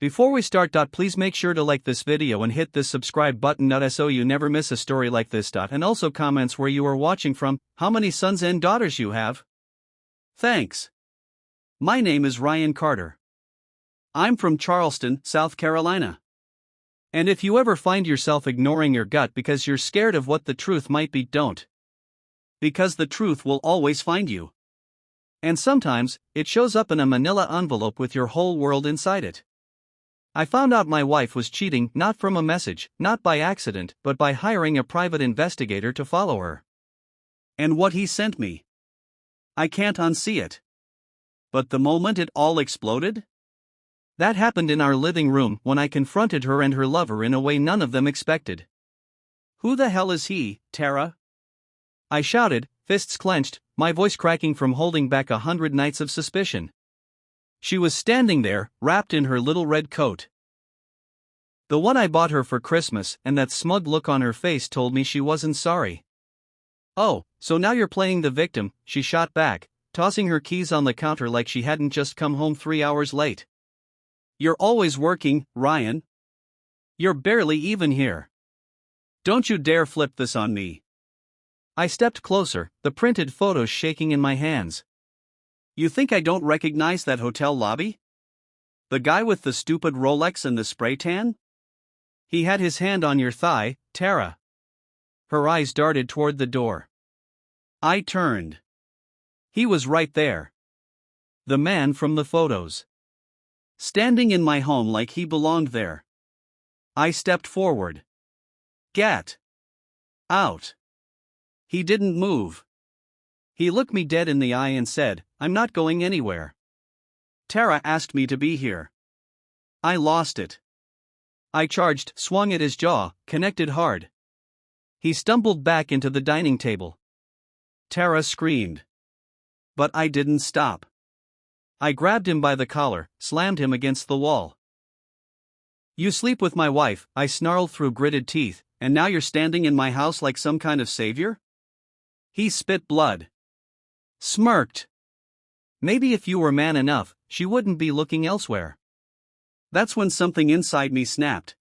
Before we start, please make sure to like this video and hit this subscribe button so you never miss a story like this. And also comments where you are watching from, how many sons and daughters you have. Thanks. My name is Ryan Carter. I'm from Charleston, South Carolina. And if you ever find yourself ignoring your gut because you're scared of what the truth might be, don't. Because the truth will always find you. And sometimes, it shows up in a manila envelope with your whole world inside it. I found out my wife was cheating not from a message, not by accident, but by hiring a private investigator to follow her. And what he sent me. I can't unsee it. But the moment it all exploded? That happened in our living room when I confronted her and her lover in a way none of them expected. Who the hell is he, Tara? I shouted, fists clenched, my voice cracking from holding back 100 nights of suspicion. She was standing there, wrapped in her little red coat. The one I bought her for Christmas, and that smug look on her face told me she wasn't sorry. Oh, so now you're playing the victim, she shot back, tossing her keys on the counter like she hadn't just come home 3 hours late. You're always working, Ryan. You're barely even here. Don't you dare flip this on me. I stepped closer, the printed photos shaking in my hands. You think I don't recognize that hotel lobby? The guy with the stupid Rolex and the spray tan? He had his hand on your thigh, Tara. Her eyes darted toward the door. I turned. He was right there. The man from the photos. Standing in my home like he belonged there. I stepped forward. Get out. He didn't move. He looked me dead in the eye and said, I'm not going anywhere. Tara asked me to be here. I lost it. I charged, swung at his jaw, connected hard. He stumbled back into the dining table. Tara screamed. But I didn't stop. I grabbed him by the collar, slammed him against the wall. You sleep with my wife, I snarled through gritted teeth, and now you're standing in my house like some kind of savior? He spit blood. Smirked. Maybe if you were man enough, she wouldn't be looking elsewhere. That's when something inside me snapped.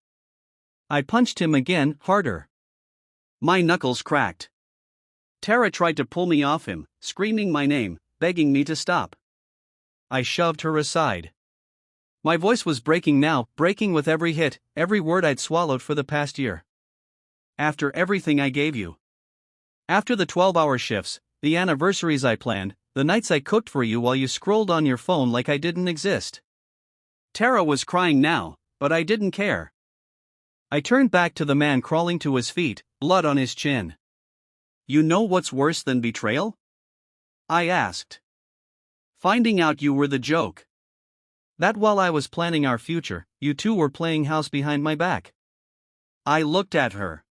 I punched him again, harder. My knuckles cracked. Tara tried to pull me off him, screaming my name, begging me to stop. I shoved her aside. My voice was breaking now, breaking with every hit, every word I'd swallowed for the past year. After everything I gave you. After the 12-hour shifts, the anniversaries I planned, the nights I cooked for you while you scrolled on your phone like I didn't exist. Tara was crying now, but I didn't care. I turned back to the man crawling to his feet, blood on his chin. You know what's worse than betrayal? I asked. Finding out you were the joke. That while I was planning our future, you two were playing house behind my back. I looked at her.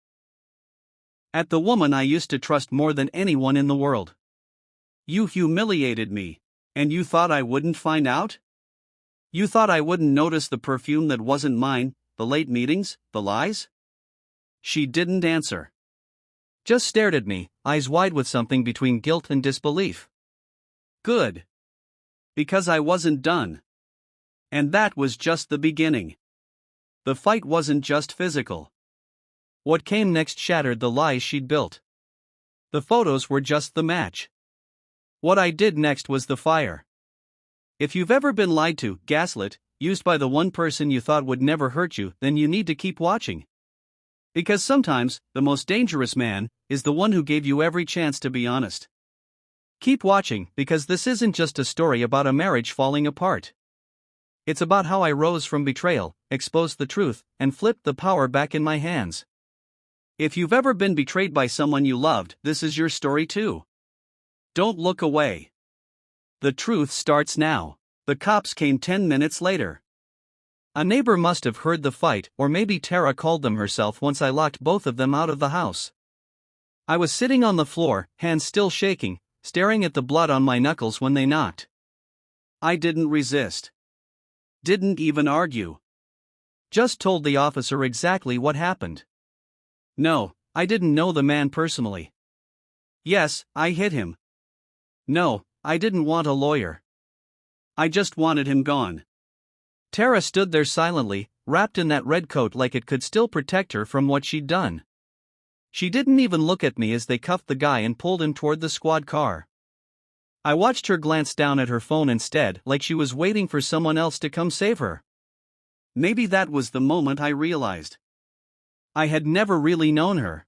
At the woman I used to trust more than anyone in the world. You humiliated me, and you thought I wouldn't find out? You thought I wouldn't notice the perfume that wasn't mine, the late meetings, the lies? She didn't answer. Just stared at me, eyes wide with something between guilt and disbelief. Good. Because I wasn't done. And that was just the beginning. The fight wasn't just physical. What came next shattered the lies she'd built. The photos were just the match. What I did next was the fire. If you've ever been lied to, gaslit, used by the one person you thought would never hurt you, then you need to keep watching. Because sometimes, the most dangerous man is the one who gave you every chance to be honest. Keep watching, because this isn't just a story about a marriage falling apart. It's about how I rose from betrayal, exposed the truth, and flipped the power back in my hands. If you've ever been betrayed by someone you loved, this is your story too. Don't look away. The truth starts now. The cops came 10 minutes later. A neighbor must have heard the fight, or maybe Tara called them herself once I locked both of them out of the house. I was sitting on the floor, hands still shaking, staring at the blood on my knuckles when they knocked. I didn't resist. Didn't even argue. Just told the officer exactly what happened. No, I didn't know the man personally. Yes, I hit him. No, I didn't want a lawyer. I just wanted him gone. Tara stood there silently, wrapped in that red coat like it could still protect her from what she'd done. She didn't even look at me as they cuffed the guy and pulled him toward the squad car. I watched her glance down at her phone instead, like she was waiting for someone else to come save her. Maybe that was the moment I realized I had never really known her.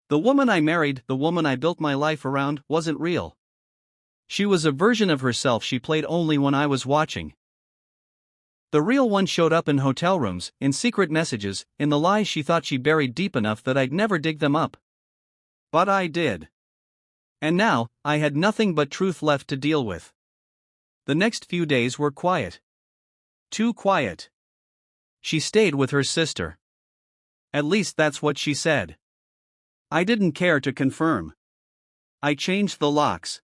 The woman I married, the woman I built my life around, wasn't real. She was a version of herself she played only when I was watching. The real one showed up in hotel rooms, in secret messages, in the lies she thought she buried deep enough that I'd never dig them up. But I did. And now, I had nothing but truth left to deal with. The next few days were quiet. Too quiet. She stayed with her sister. At least that's what she said. I didn't care to confirm. I changed the locks.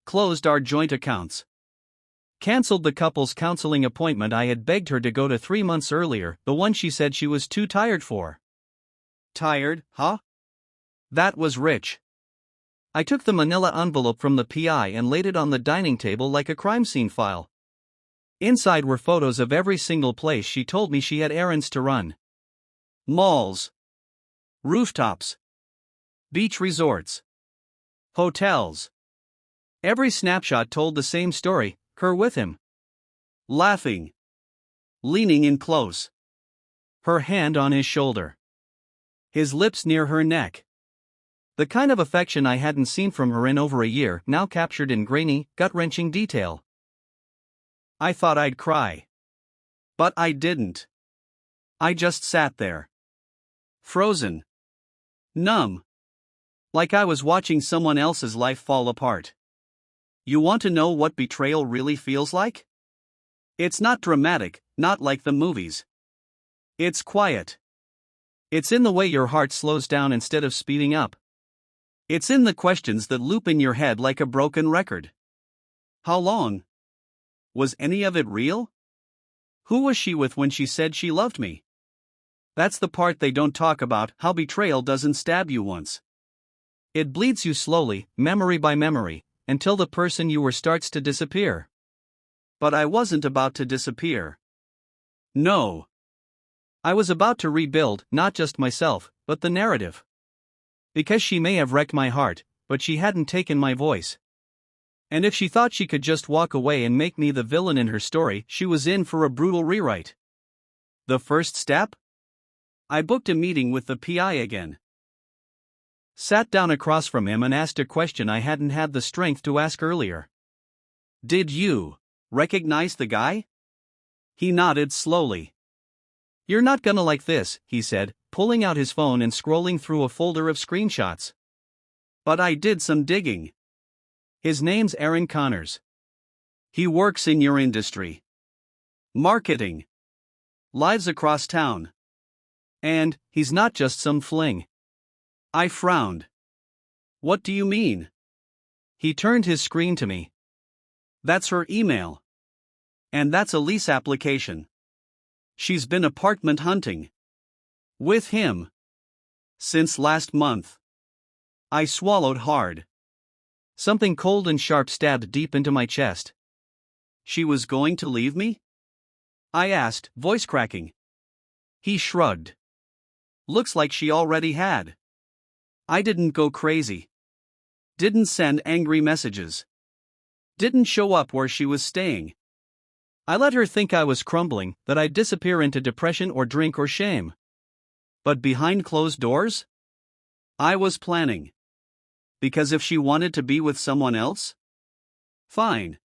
Closed our joint accounts. Cancelled the couple's counseling appointment I had begged her to go to 3 months earlier, the one she said she was too tired for. Tired, huh? That was rich. I took the manila envelope from the PI and laid it on the dining table like a crime scene file. Inside were photos of every single place she told me she had errands to run. Malls. Rooftops. Beach resorts. Hotels. Every snapshot told the same story, her with him. Laughing. Leaning in close. Her hand on his shoulder. His lips near her neck. The kind of affection I hadn't seen from her in over a year, now captured in grainy, gut-wrenching detail. I thought I'd cry. But I didn't. I just sat there. Frozen. Numb. Like I was watching someone else's life fall apart. You want to know what betrayal really feels like? It's not dramatic, not like the movies. It's quiet. It's in the way your heart slows down instead of speeding up. It's in the questions that loop in your head like a broken record. How long? Was any of it real? Who was she with when she said she loved me? That's the part they don't talk about, how betrayal doesn't stab you once. It bleeds you slowly, memory by memory, until the person you were starts to disappear. But I wasn't about to disappear. No. I was about to rebuild, not just myself, but the narrative. Because she may have wrecked my heart, but she hadn't taken my voice. And if she thought she could just walk away and make me the villain in her story, she was in for a brutal rewrite. The first step? I booked a meeting with the PI again. Sat down across from him and asked a question I hadn't had the strength to ask earlier. Did you recognize the guy? He nodded slowly. You're not gonna like this, he said, pulling out his phone and scrolling through a folder of screenshots. But I did some digging. His name's Aaron Connors. He works in your industry. Marketing. Lives across town. And, he's not just some fling. I frowned. What do you mean? He turned his screen to me. That's her email. And that's a lease application. She's been apartment hunting. With him. Since last month. I swallowed hard. Something cold and sharp stabbed deep into my chest. She was going to leave me? I asked, voice cracking. He shrugged. Looks like she already had. I didn't go crazy. Didn't send angry messages. Didn't show up where she was staying. I let her think I was crumbling, that I'd disappear into depression or drink or shame. But behind closed doors? I was planning. Because if she wanted to be with someone else? Fine.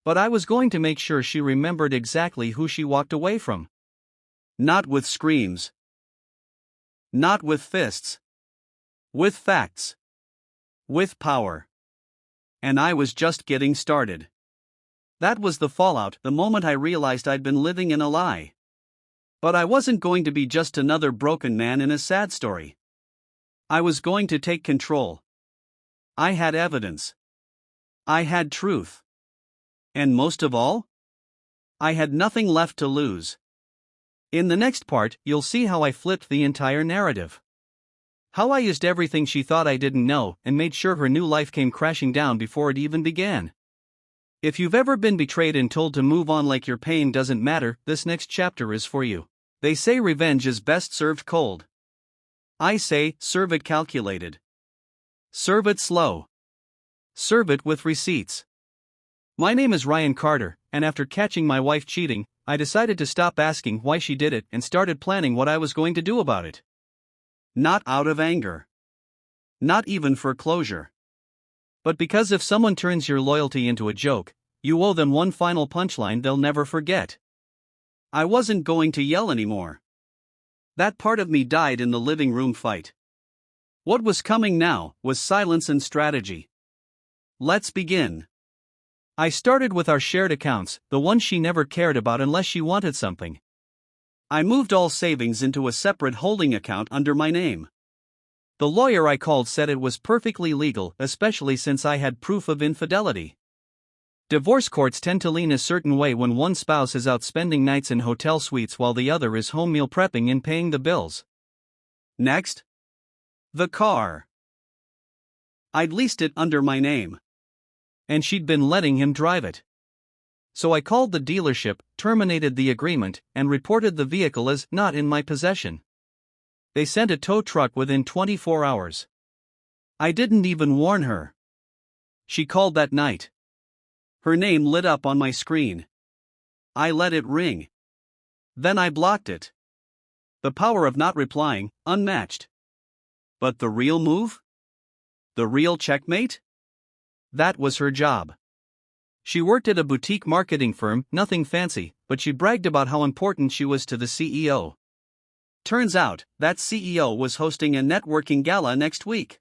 But I was going to make sure she remembered exactly who she walked away from. Not with screams. Not with fists. With facts. With power. And I was just getting started. That was the fallout the moment I realized I'd been living in a lie. But I wasn't going to be just another broken man in a sad story. I was going to take control. I had evidence. I had truth. And most of all, I had nothing left to lose. In the next part, you'll see how I flipped the entire narrative. How I used everything she thought I didn't know and made sure her new life came crashing down before it even began. If you've ever been betrayed and told to move on like your pain doesn't matter, this next chapter is for you. They say revenge is best served cold. I say, serve it calculated. Serve it slow. Serve it with receipts. My name is Ryan Carter, and after catching my wife cheating, I decided to stop asking why she did it and started planning what I was going to do about it. Not out of anger. Not even for closure. But because if someone turns your loyalty into a joke, you owe them one final punchline they'll never forget. I wasn't going to yell anymore. That part of me died in the living room fight. What was coming now was silence and strategy. Let's begin. I started with our shared accounts, the ones she never cared about unless she wanted something. I moved all savings into a separate holding account under my name. The lawyer I called said it was perfectly legal, especially since I had proof of infidelity. Divorce courts tend to lean a certain way when one spouse is out spending nights in hotel suites while the other is home meal prepping and paying the bills. Next. The car. I'd leased it under my name. And she'd been letting him drive it. So I called the dealership, terminated the agreement, and reported the vehicle as not in my possession. They sent a tow truck within 24 hours. I didn't even warn her. She called that night. Her name lit up on my screen. I let it ring. Then I blocked it. The power of not replying, unmatched. But the real move? The real checkmate? That was her job. She worked at a boutique marketing firm, nothing fancy, but she bragged about how important she was to the CEO. Turns out, that CEO was hosting a networking gala next week.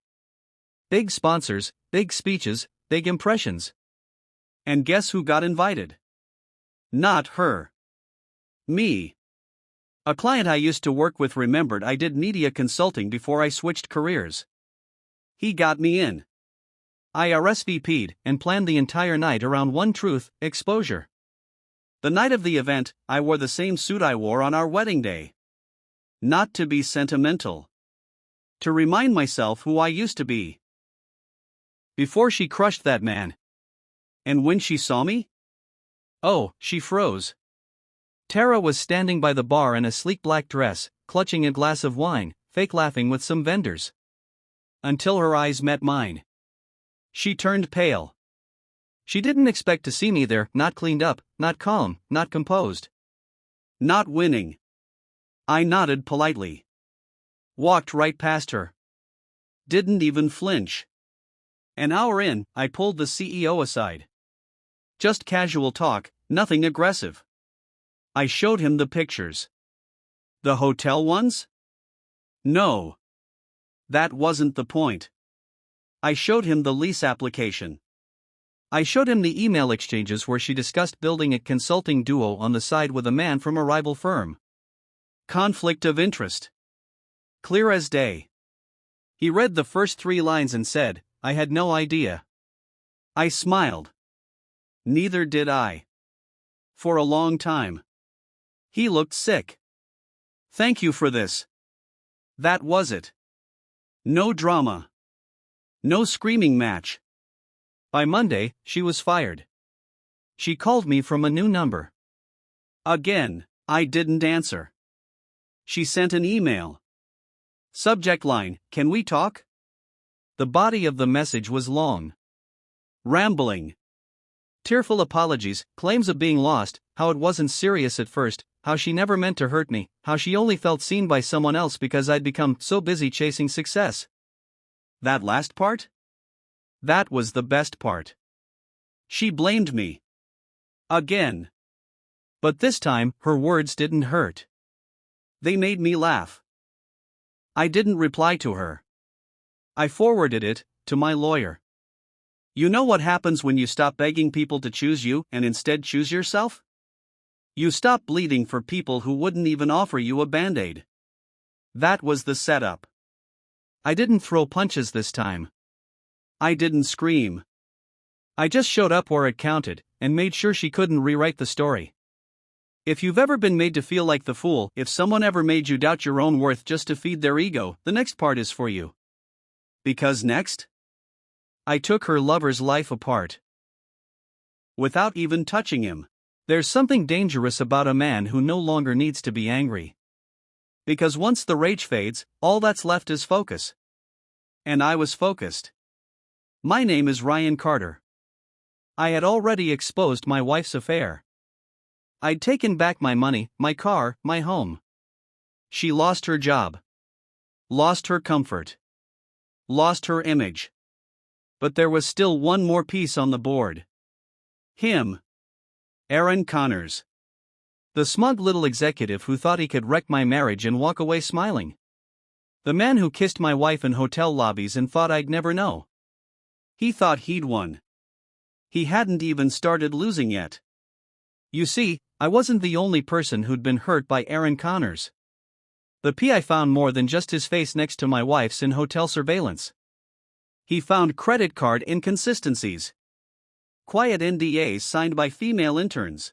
Big sponsors, big speeches, big impressions. And guess who got invited? Not her. Me. A client I used to work with remembered I did media consulting before I switched careers. He got me in. I RSVP'd and planned the entire night around one truth: exposure. The night of the event, I wore the same suit I wore on our wedding day. Not to be sentimental. To remind myself who I used to be. Before she crushed that man. And when she saw me? Oh, she froze. Tara was standing by the bar in a sleek black dress, clutching a glass of wine, fake laughing with some vendors. Until her eyes met mine. She turned pale. She didn't expect to see me there, not cleaned up, not calm, not composed. Not winning. I nodded politely. Walked right past her. Didn't even flinch. An hour in, I pulled the CEO aside. Just casual talk, nothing aggressive. I showed him the pictures. The hotel ones? No. That wasn't the point. I showed him the lease application. I showed him the email exchanges where she discussed building a consulting duo on the side with a man from a rival firm. Conflict of interest. Clear as day. He read the first 3 lines and said, I had no idea. I smiled. Neither did I. For a long time. He looked sick. Thank you for this. That was it. No drama. No screaming match. By Monday, she was fired. She called me from a new number. Again, I didn't answer. She sent an email. Subject line, can we talk? The body of the message was long. Rambling. Tearful apologies, claims of being lost, how it wasn't serious at first, how she never meant to hurt me, how she only felt seen by someone else because I'd become so busy chasing success. That last part? That was the best part. She blamed me. Again. But this time, her words didn't hurt. They made me laugh. I didn't reply to her. I forwarded it to my lawyer. You know what happens when you stop begging people to choose you and instead choose yourself? You stop bleeding for people who wouldn't even offer you a Band-Aid. That was the setup. I didn't throw punches this time. I didn't scream. I just showed up where it counted and made sure she couldn't rewrite the story. If you've ever been made to feel like the fool, if someone ever made you doubt your own worth just to feed their ego, the next part is for you. Because next? I took her lover's life apart. without even touching him. There's something dangerous about a man who no longer needs to be angry. Because once the rage fades, all that's left is focus. And I was focused. My name is Ryan Carter. I had already exposed my wife's affair. I'd taken back my money, my car, my home. She lost her job. Lost her comfort. Lost her image. But there was still one more piece on the board. Him. Aaron Connors. The smug little executive who thought he could wreck my marriage and walk away smiling. The man who kissed my wife in hotel lobbies and thought I'd never know. He thought he'd won. He hadn't even started losing yet. You see, I wasn't the only person who'd been hurt by Aaron Connors. The PI found more than just his face next to my wife's in hotel surveillance. He found credit card inconsistencies. Quiet NDAs signed by female interns.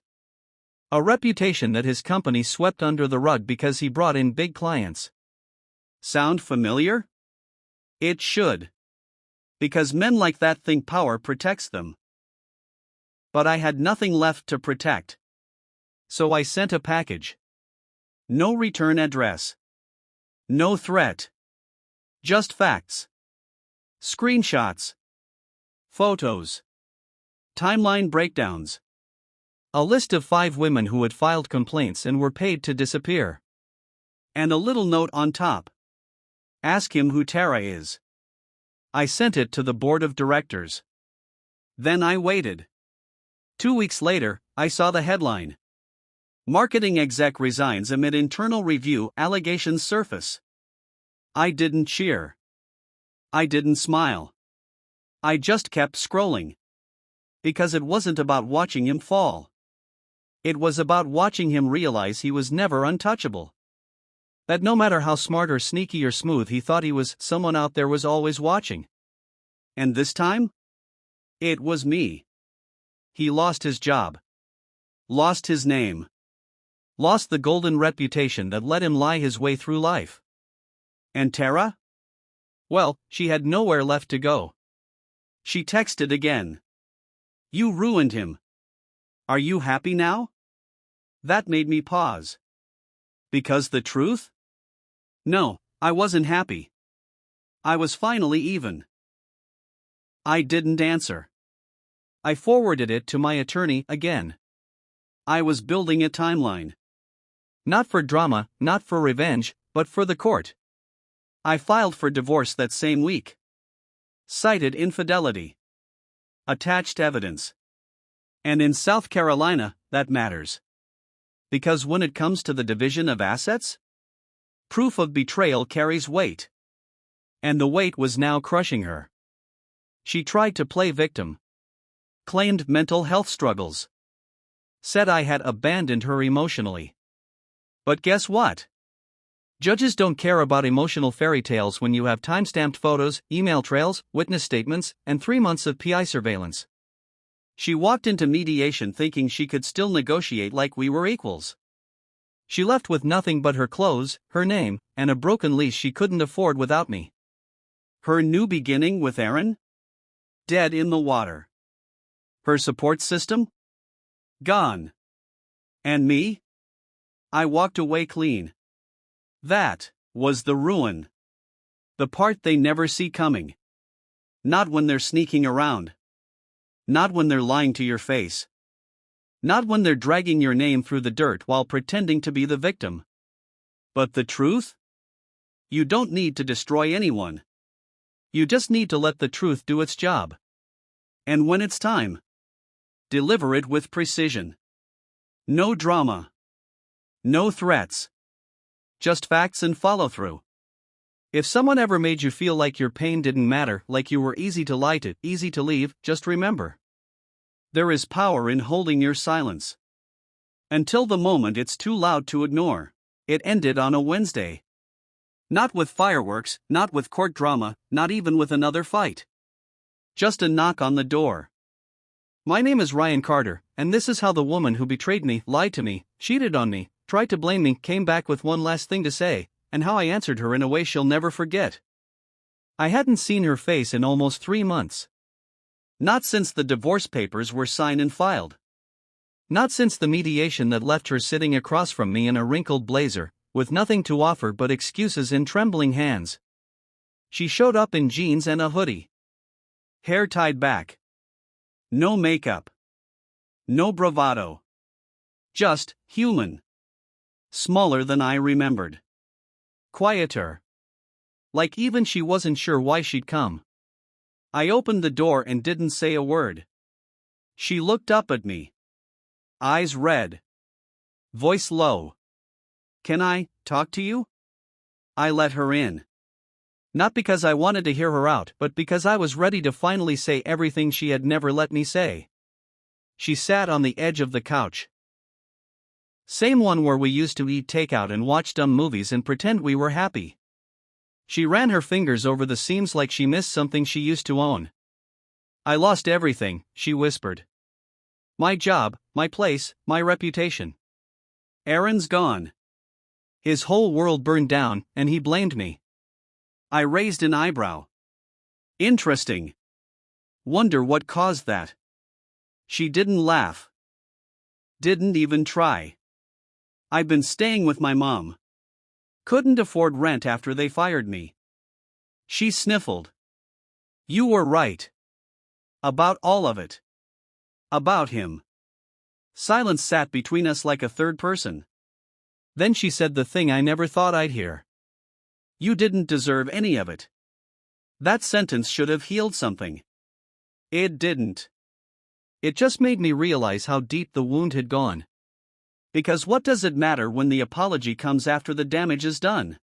A reputation that his company swept under the rug because he brought in big clients. Sound familiar? It should. Because men like that think power protects them. But I had nothing left to protect. So I sent a package. No return address. No threat. Just facts. Screenshots. Photos. Timeline breakdowns. A list of 5 women who had filed complaints and were paid to disappear. And a little note on top. Ask him who Tara is. I sent it to the board of directors. Then I waited. 2 weeks later, I saw the headline. Marketing exec resigns amid internal review, allegations surface. I didn't cheer. I didn't smile. I just kept scrolling. Because it wasn't about watching him fall. It was about watching him realize he was never untouchable. That no matter how smart or sneaky or smooth he thought he was, someone out there was always watching. And this time? It was me. He lost his job. Lost his name. Lost the golden reputation that let him lie his way through life. And Tara? Well, she had nowhere left to go. She texted again. You ruined him. Are you happy now? That made me pause. Because the truth? No, I wasn't happy. I was finally even. I didn't answer. I forwarded it to my attorney again. I was building a timeline. Not for drama, not for revenge, but for the court. I filed for divorce that same week. Cited infidelity. Attached evidence. And in South Carolina, that matters. Because when it comes to the division of assets, proof of betrayal carries weight. And the weight was now crushing her. She tried to play victim. Claimed mental health struggles. Said I had abandoned her emotionally. But guess what? Judges don't care about emotional fairy tales when you have time-stamped photos, email trails, witness statements, and 3 months of PI surveillance. She walked into mediation thinking she could still negotiate like we were equals. She left with nothing but her clothes, her name, and a broken lease she couldn't afford without me. Her new beginning with Aaron? Dead in the water. Her support system? Gone. And me? I walked away clean. That was the ruin. The part they never see coming. Not when they're sneaking around. Not when they're lying to your face. Not when they're dragging your name through the dirt while pretending to be the victim. But the truth? You don't need to destroy anyone. You just need to let the truth do its job. And when it's time, deliver it with precision. No drama. No threats. Just facts and follow-through. If someone ever made you feel like your pain didn't matter, like you were easy to lie to, easy to leave, just remember. There is power in holding your silence. Until the moment it's too loud to ignore. It ended on a Wednesday. Not with fireworks, not with court drama, not even with another fight. Just a knock on the door. My name is Ryan Carter, and this is how the woman who betrayed me, lied to me, cheated on me, tried to blame me, came back with one last thing to say, and how I answered her in a way she'll never forget. I hadn't seen her face in almost 3 months. Not since the divorce papers were signed and filed. Not since the mediation that left her sitting across from me in a wrinkled blazer, with nothing to offer but excuses in trembling hands. She showed up in jeans and a hoodie. Hair tied back. No makeup. No bravado. Just human. Smaller than I remembered. Quieter. Like even she wasn't sure why she'd come. I opened the door and didn't say a word. She looked up at me. Eyes red. Voice low. "Can I talk to you?" I let her in. Not because I wanted to hear her out, but because I was ready to finally say everything she had never let me say. She sat on the edge of the couch. Same one where we used to eat takeout and watch dumb movies and pretend we were happy. She ran her fingers over the seams like she missed something she used to own. "I lost everything," she whispered. "My job, my place, my reputation. Aaron's gone. His whole world burned down, and he blamed me." I raised an eyebrow. "Interesting. Wonder what caused that." She didn't laugh. Didn't even try. "I've been staying with my mom. Couldn't afford rent after they fired me." She sniffled. "You were right. About all of it. About him." Silence sat between us like a third person. Then she said the thing I never thought I'd hear. "You didn't deserve any of it." That sentence should have healed something. It didn't. It just made me realize how deep the wound had gone. Because what does it matter when the apology comes after the damage is done?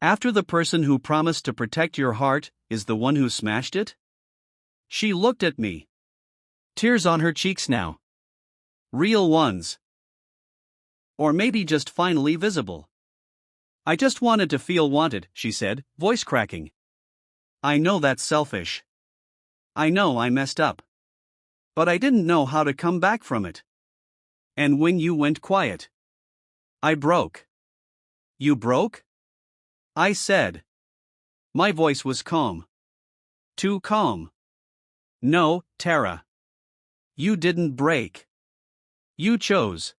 After the person who promised to protect your heart is the one who smashed it? She looked at me. Tears on her cheeks now. Real ones. Or maybe just finally visible. "I just wanted to feel wanted," she said, voice cracking. "I know that's selfish. I know I messed up. But I didn't know how to come back from it. And when you went quiet, I broke." "You broke?" I said. My voice was calm. Too calm. "No, Tara. You didn't break. You chose.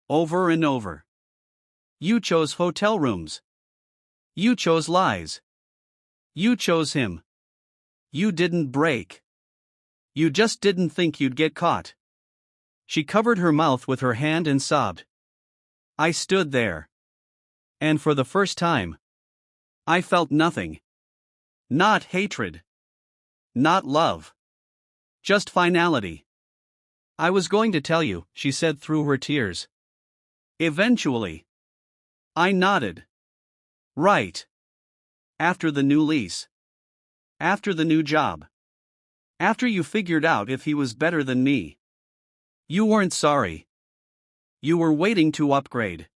Over and over. You chose hotel rooms. You chose lies. You chose him. You didn't break. You just didn't think you'd get caught." She covered her mouth with her hand and sobbed. I stood there. And for the first time, I felt nothing. Not hatred. Not love. Just finality. "I was going to tell you," she said through her tears. "Eventually." I nodded. "Right. After the new lease. After the new job. After you figured out if he was better than me. You weren't sorry. You were waiting to upgrade."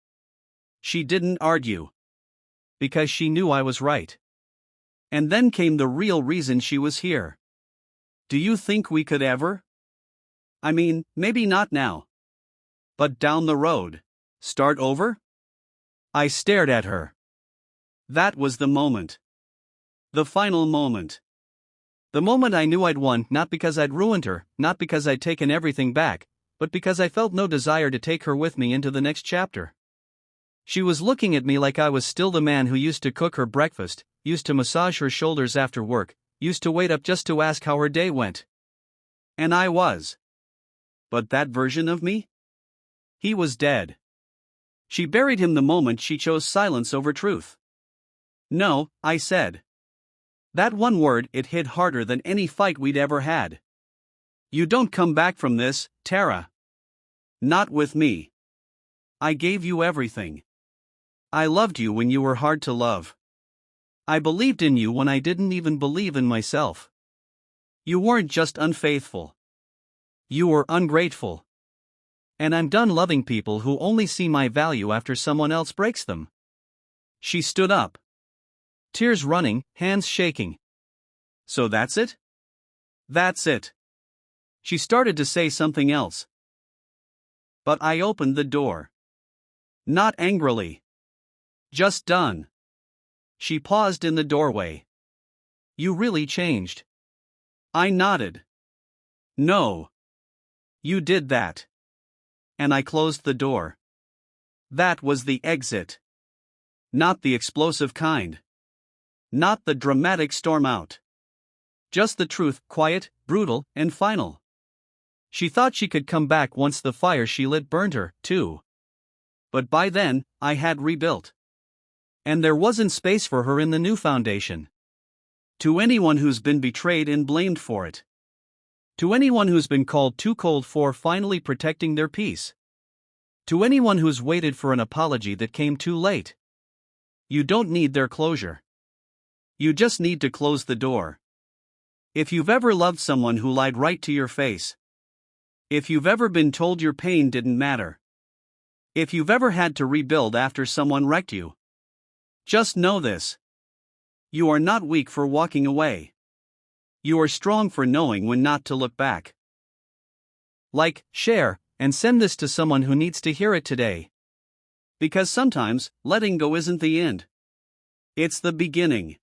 She didn't argue. Because she knew I was right. And then came the real reason she was here. "Do you think we could ever? I mean, maybe not now. But down the road. Start over?" I stared at her. That was the moment. The final moment. The moment I knew I'd won, not because I'd ruined her, not because I'd taken everything back, but because I felt no desire to take her with me into the next chapter. She was looking at me like I was still the man who used to cook her breakfast, used to massage her shoulders after work, used to wait up just to ask how her day went. And I was. But that version of me? He was dead. She buried him the moment she chose silence over truth. "No," I said. That one word, it hit harder than any fight we'd ever had. "You don't come back from this, Tara. Not with me. I gave you everything. I loved you when you were hard to love. I believed in you when I didn't even believe in myself. You weren't just unfaithful. You were ungrateful. And I'm done loving people who only see my value after someone else breaks them." She stood up. Tears running, hands shaking. "So that's it?" "That's it." She started to say something else. But I opened the door. Not angrily. Just done. She paused in the doorway. "You really changed." I nodded. No. You did that. And I closed the door. That was the exit. Not the explosive kind. Not the dramatic storm out. Just the truth, quiet, brutal, and final. She thought she could come back once the fire she lit burned her, too. But by then, I had rebuilt. And there wasn't space for her in the new foundation. To anyone who's been betrayed and blamed for it. To anyone who's been called too cold for finally protecting their peace. To anyone who's waited for an apology that came too late. You don't need their closure. You just need to close the door. If you've ever loved someone who lied right to your face. If you've ever been told your pain didn't matter. If you've ever had to rebuild after someone wrecked you. Just know this. You are not weak for walking away. You are strong for knowing when not to look back. Like, share, and send this to someone who needs to hear it today. Because sometimes, letting go isn't the end. It's the beginning.